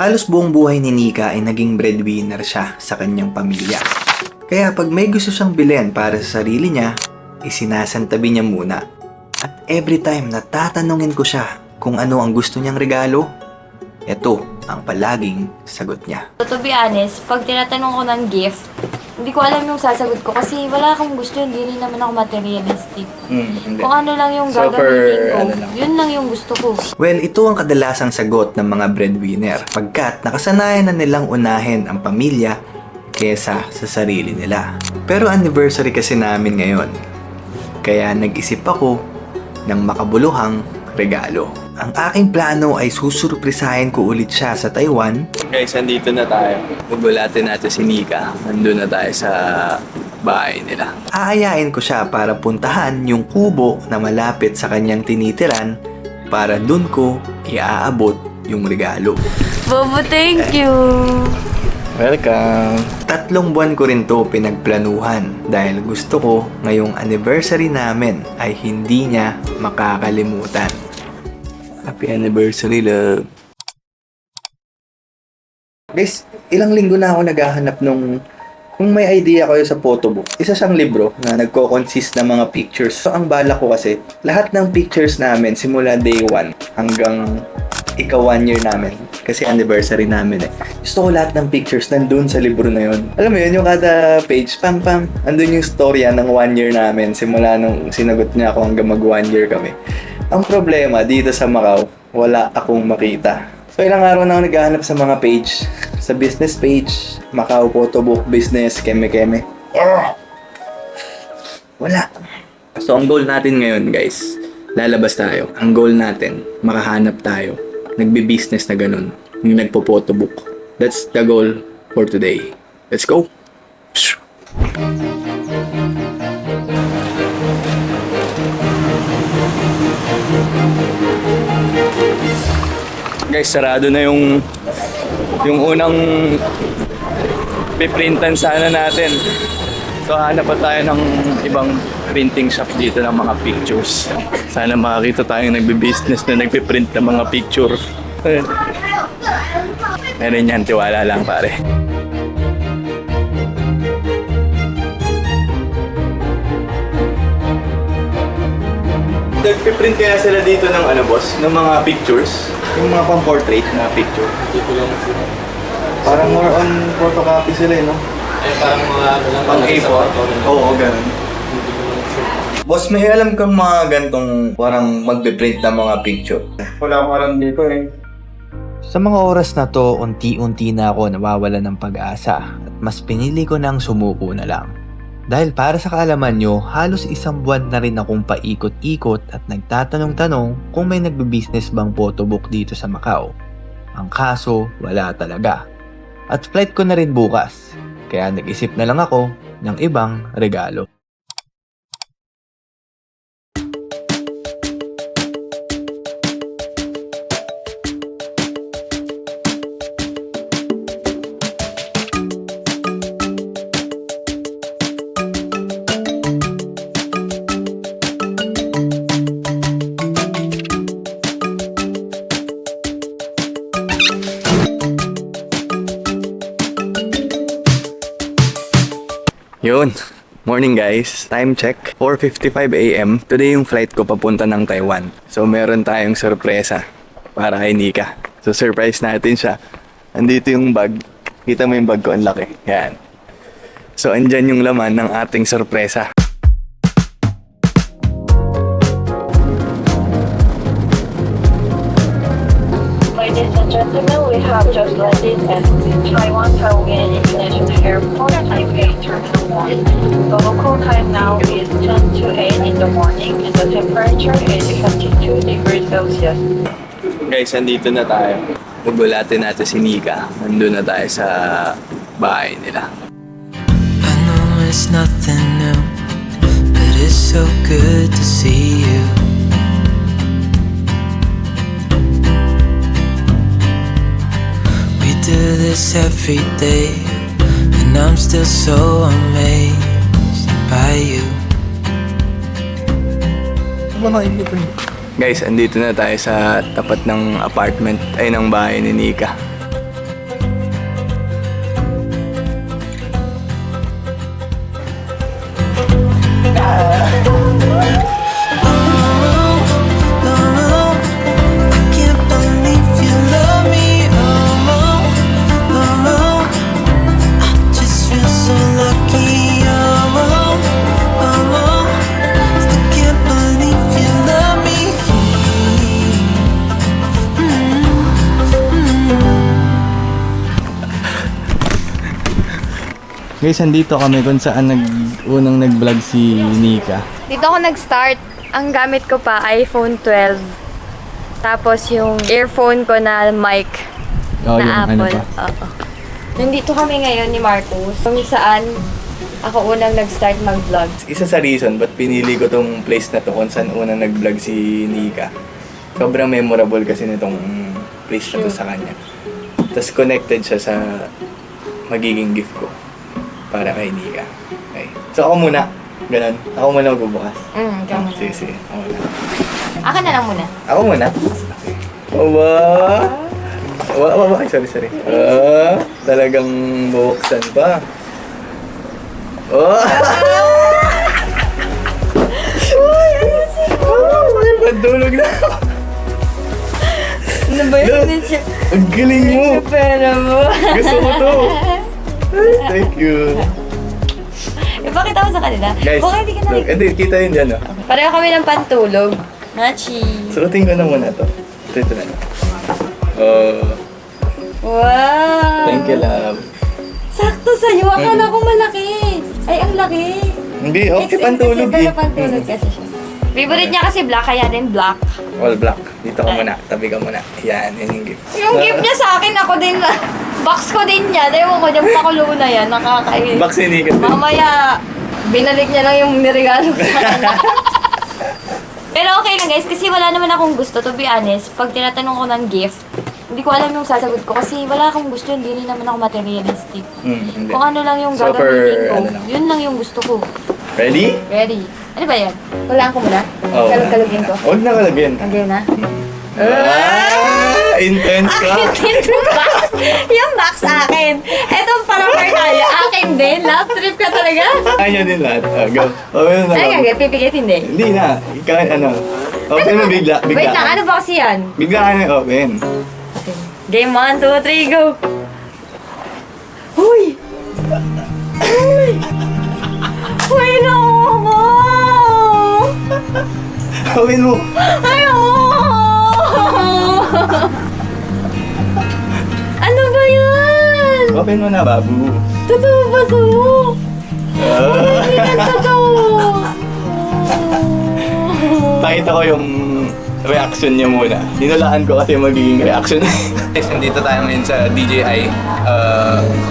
Halos buong buhay ni Nika ay naging breadwinner siya sa kanyang pamilya. Kaya pag may gusto siyang bilhin para sa sarili niya, isinasantabi niya muna. At every time na tatanungin ko siya kung ano ang gusto niyang regalo, ito ang palaging sagot niya. To be honest, pag tinatanong ko ng gift, hindi ko alam yung sasagot ko kasi wala akong gusto, hindi rin naman ako materialistic. Kung ano lang yung gagamitin ko, yun lang yung gusto ko. Well, ito ang kadalasang sagot ng mga breadwinner pagkat nakasanayan na nilang unahin ang pamilya kesa sa sarili nila. Pero anniversary kasi namin ngayon, kaya nag-isip ako ng makabuluhang regalo. Ang aking plano ay susurprisahin ko ulit siya sa Taiwan. Guys, andito na tayo. Bubulatin natin si Nika. Nandun na tayo sa bahay nila. Aayain ko siya para puntahan yung kubo na malapit sa kanyang tinitiran para dun ko iaabot yung regalo. Bobo, thank you! Welcome! 3 buwan ko rin to pinagplanuhan dahil gusto ko ngayong anniversary namin ay hindi niya makakalimutan. Happy anniversary, love! Guys, ilang linggo na ako naghahanap nung kung may idea kayo sa photobook. Isa siyang libro na nagko-consist ng mga pictures. So, ang bala ko kasi, lahat ng pictures namin simula day 1 hanggang ika-1 year namin. Kasi anniversary namin eh. Gusto ko lahat ng pictures nandun sa libro na yun. Alam mo yun, yung kada page, pam, andun yung storya ng 1 year namin. Simula nung sinagot niya ako hanggang mag 1 year kami. Ang problema, dito sa Macau, wala akong makita. So, ilang araw na ako naghahanap sa mga page. Sa business page, Macau Photobook, business, keme-keme. Wala. So, ang goal natin ngayon, guys, lalabas tayo. Ang goal natin, makahanap tayo. Nagbi-business na ganun. Yung nagpo-photobook. That's the goal for today. Let's go! Guys, sarado na yung unang piprintan sana natin. So, hanap pa tayo ng ibang printing shop dito ng mga pictures. Sana makakita tayong nagbe-business na nagpiprint ng mga picture. Meron yan, tiwala lang pare. Nagpiprint kaya sila dito ng ano boss? Ng mga pictures? Yung mga pang-portrait na picture? Dito lang sila. Parang more on photocopy sila eh, no? Ay, parang mga ano lang. Pang A4? Oo, ganun. Boss, may alam kang mga gantong parang magbe-print ng mga picture? Wala akong alam dito eh. Sa mga oras na to, unti-unti na ako nawawala ng pag-asa at mas pinili ko nang sumuko na lang. Dahil para sa kaalaman nyo, halos 1 buwan na rin akong paikot-ikot at nagtatanong-tanong kung may nagbe-business bang photobook dito sa Macau. Ang kaso, wala talaga. At flight ko na rin bukas, kaya nag-isip na lang ako ng ibang regalo. Yun. Morning guys. Time check. 4:55 AM. Today yung flight ko papunta ng Taiwan. So meron tayong sorpresa para kay Nika. So surprise natin siya. Andito yung bag. Kita mo yung bag ko, ang laki. Yan. So andyan yung laman ng ating sorpresa. Ladies and gentlemen, we have just landed at Taiwan Taoyuan International Airport, Taipei Terminal 1. The local time now is 10 to 8 in the morning and the temperature is 52 degrees Celsius. Guys, andito na tayo. Bubulatin natin si Nika. Nandun na tayo sa bahay nila. I know it's nothing new, but it's so good to see you. We do this every day, and I'm still so amazed by you. Guys, andito na tayo sa tapat ng apartment ay ng bahay ni Nika. can't believe you love me. I just feel so lucky. Still can't believe you love me. Guys, andito kami kung saan unang nag-vlog si Nika. Dito ako nag-start. Ang gamit ko pa, iPhone 12. Tapos yung earphone ko na mic Oh, na yung ano Apple. pa. Oo. Nandito kami ngayon ni Marcos. Kung saan ako unang nag-start mag-vlog. Isa sa reason ba't pinili ko tong place na to kung saan unang nag-vlog si Nika. Sobrang memorable kasi nitong place na to sa kanya. Tapos connected siya sa magiging gift ko para kay Nika. Okay. So ako muna. Ganun. Ako muna magbubukas. Ikaw muna. Sige, sige. Ako muna. Ako na lang muna. Ako muna? Okay. Wow! Sorry. Talagang bubuksan pa. Oh! May pandulog na ako. Ano ba Look, yun? ang galing mo! Pera mo. Gusto ko to! Ay, thank you. Ipakita mo sa kanila. Guys, Baka hindi ka look, hindi, kita yun dyan, oh. Pareho kami ng pantulog. Nachi. Suotin ko na muna to. Ito na. Oh, Wow! thank you, love. Sakto sa'yo. Akala ko malaki. Ay, ang laki. Hindi, okay, Expensive, pantulog eh. Pero pantulog kasi siya. Favorite niya kasi black, kaya din black. All black. Dito ka muna. Tabi ka muna. Yan yung gift. Yung gift niya sa akin, ako din. Box ko din yan. Ewan ko, yung pakulo na yan. Nakakainis. Box ni Nika. Mamaya, binalik niya lang yung niregalo ko sa kanya. Pero okay lang guys, kasi wala naman akong gusto, to be honest. Pag tinatanong ko ng gift, hindi ko alam yung sasagot ko kasi wala akong gusto, hindi rin naman ako materialistic. Hindi. Kung ano lang yung So, gagamitin ko, ano lang. yun lang yung gusto ko. Ready? Ready? Ano ba yan? Walaan ko muna? Oo. Kalugin ko? Huwag na kalagyan. Hindi na? Intense ka. Akin din yung box! Yung box akin! Eto parang tayo. Akin din? Love trip ka talaga? Kaya din lahat. Go. Open na Ay, lang. gagawin, pipigit hindi. Hindi na. Ikaw, ano. Open mo bigla. Bigla. Wait lang, ano ba kasi yan? Bigla ka na open. Game 1, 2, 3, go! Huy! Huy! Huy, naku! Open mo. Ay, ano ba yan? Open mo na, babu. Totoo ba to? Hindi Ah. na totoo. Pakita ko yung reaction niya muna. Dinulaan ko kasi yung magiging reaction. Guys, nandito tayo ngayon sa DJI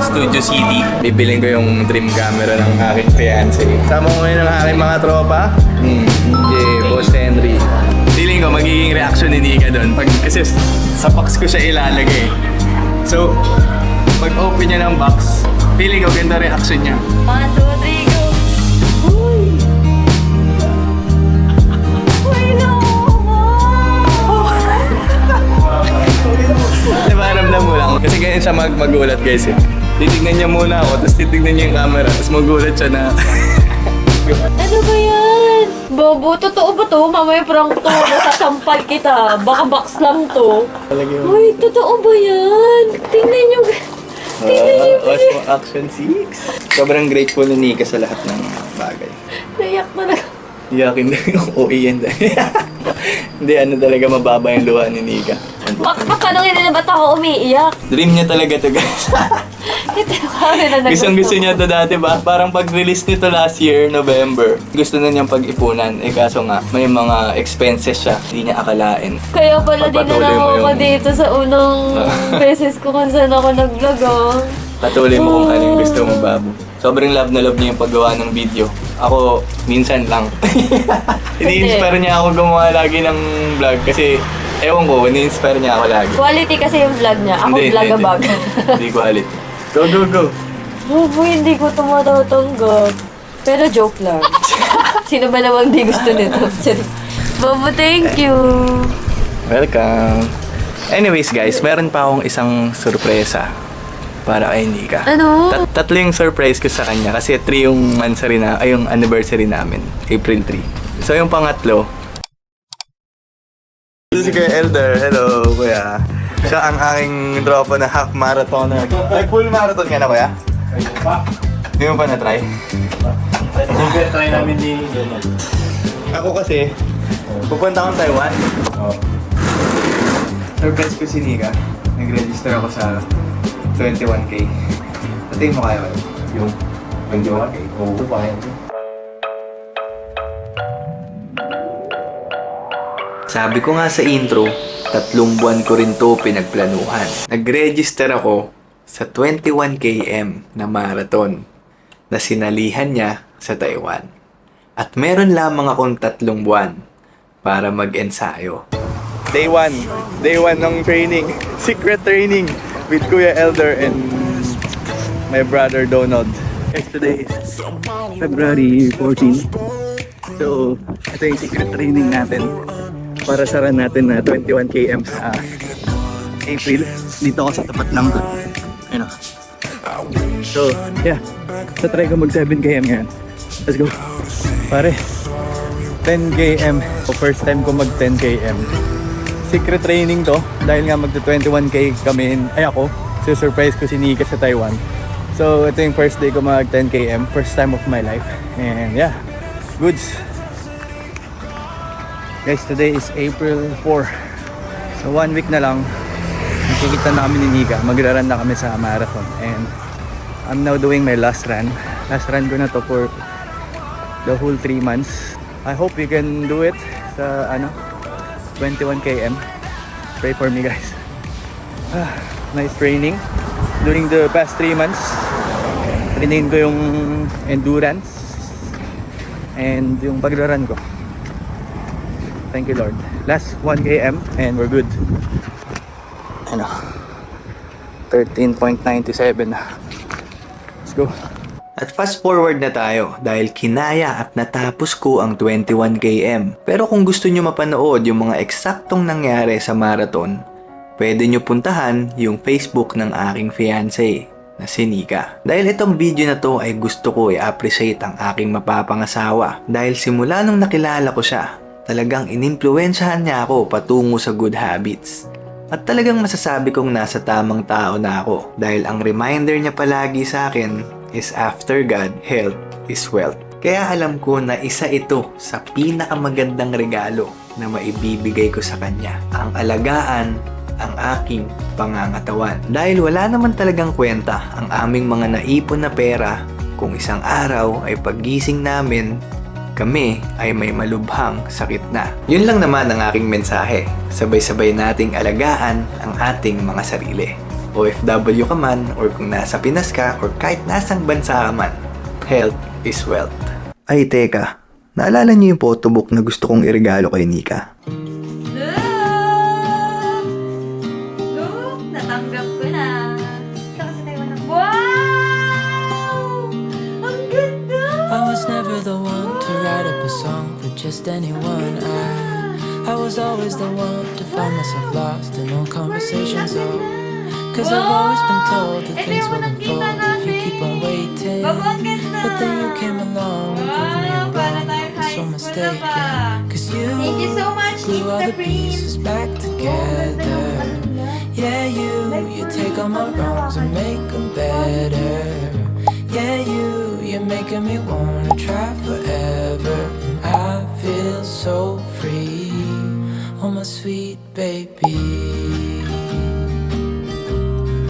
Studio City. Bibiling ko yung dream camera ng aking fiancé. Sama ko ngayon ng aking mga tropa. DJ, Boss Henry. Feeling ko magiging reaction ni Nika doon. Kasi sa box ko siya ilalagay. So, pag open niya ng box, feeling ko ganda reaction niya. 1, 2, 3, go! Huy! Huy, naku! Diba, ramdam mo lang. Kasi ganyan siya magulat guys eh. Titignan niya muna ako, tapos titignan niya yung camera, tapos magulat siya na... Ano ba yan? Bobo, totoo ba to? Mamaya prank to. Masasampal kita. Baka box lang to. Talaga yung... Uy, totoo ba yan? Tingnan nyo. Tingnan nyo. Osmo Action 6. Sobrang grateful ni Nika sa lahat ng bagay. Naiyak talaga. Iyakin na yung OEN dahil. Hindi, ano talaga mababa yung luha ni Nika. Patanongin na ba't ako umiiyak? Dream niya talaga to guys. Gusto niya to dati ba? Parang pag-release nito last year, November, gusto na niyang pag-ipunan. Eh kaso nga, may mga expenses siya. Hindi niya akalain. Kaya pala din Pagpatuloy na mo ako yung- dito sa unang beses ko kung saan ako nag-vlog ah. Patuloy mo kung ano yung gusto mo, Babu. Sobrang love na love niya yung paggawa ng video. Ako, minsan lang. Ini-inspire niya ako gumawa lagi ng vlog kasi ewan ko, ini-inspire niya ako lagi. Quality kasi yung vlog niya. Ako vlog-a-bag. Hindi quality. Go, go, go. Bobo, hindi ko tumatatanggap. Pero joke lang. Sino ba namang di gusto nito? Bobo, thank you. Welcome. Anyways guys, meron pa akong isang sorpresa para kay Nika. Ano? Tatlo yung surprise ko sa kanya kasi 3 yung yung anniversary namin, April 3. So yung pangatlo, ito si Kuya Elder. Hello, Kuya. Siya ang aking tropa na half marathoner. Ay, full marathon ka na, Kuya? Hindi mo pa na-try? Siyempre, try namin ni Daniel. Ako kasi, pupunta akong Taiwan. Oo. Surprise ko si Nika. Nag-register ako sa 21K. Pati mo kaya ba? Yung 21K. Oo, kaya mo. Sabi ko nga sa intro, 3 buwan ko rin to pinagplanuhan. Nag-register ako sa 21 km na marathon na sinalihan niya sa Taiwan. At meron lamang akong 3 buwan para mag-ensayo. Day 1 ng training. Secret training with Kuya Elder and my brother Donald. Today is February 14. So, ito yung secret training natin para saran natin na 21 km sa April. Dito ako sa tapat ng ano. So, yeah. So, try ko mag 7 km ngayon. Let's go. Pare, 10 km. So, first time ko mag 10 km. Secret training to dahil nga magto 21k kami ako. So, surprise ko si Nika sa Taiwan. So, ito yung first day ko mag 10 km. First time of my life. And yeah, goods. Guys, today is April 4. So 1 week na lang, nakikita na kami ni Nika. Magra-run na kami sa marathon. And I'm now doing my last run. Last run ko na to for the whole 3 months. I hope we can do it sa 21 km. Pray for me, guys. Nice training. During the past 3 months, training ko yung endurance and yung pagra-run ko. Thank you, Lord. Last 1 km and we're good. 13.97 na. Let's go. At fast forward na tayo dahil kinaya at natapos ko ang 21 km. Pero kung gusto nyo mapanood yung mga eksaktong nangyari sa marathon, pwede nyo puntahan yung Facebook ng aking fiancé na si Nika. Dahil itong video na to ay gusto ko i-appreciate ang aking mapapangasawa. Dahil simula nung nakilala ko siya, talagang inimpluwensyahan niya ako patungo sa good habits. At talagang masasabi kong nasa tamang tao na ako dahil ang reminder niya palagi sa akin is after God, health is wealth. Kaya alam ko na isa ito sa pinakamagandang regalo na maibibigay ko sa kanya, ang alagaan ang aking pangangatawan. Dahil wala naman talagang kwenta ang aming mga naipon na pera kung isang araw ay paggising namin, kami ay may malubhang sakit na. Yun lang naman ang aking mensahe. Sabay-sabay nating alagaan ang ating mga sarili. OFW ka man, or kung nasa Pinas ka, or kahit nasang bansa ka man, health is wealth. Ay, teka. Naalala niyo yung photobook na gusto kong iregalo kay Nika? Look! Natanggap ko na. Ito kasi tayo na. Wow! Ang ganda! I was never the one to write up a song for just anyone. I was always the one to find myself lost in all conversations. Cause I've always been told that things will unfold if you keep on waiting. But then you came along and proved me wrong. I was so mistaken. Cause you glue all the pieces back together. Yeah, you take all my wrongs and make them better. Yeah, you're making me wanna try forever. And I feel so free, oh my sweet baby.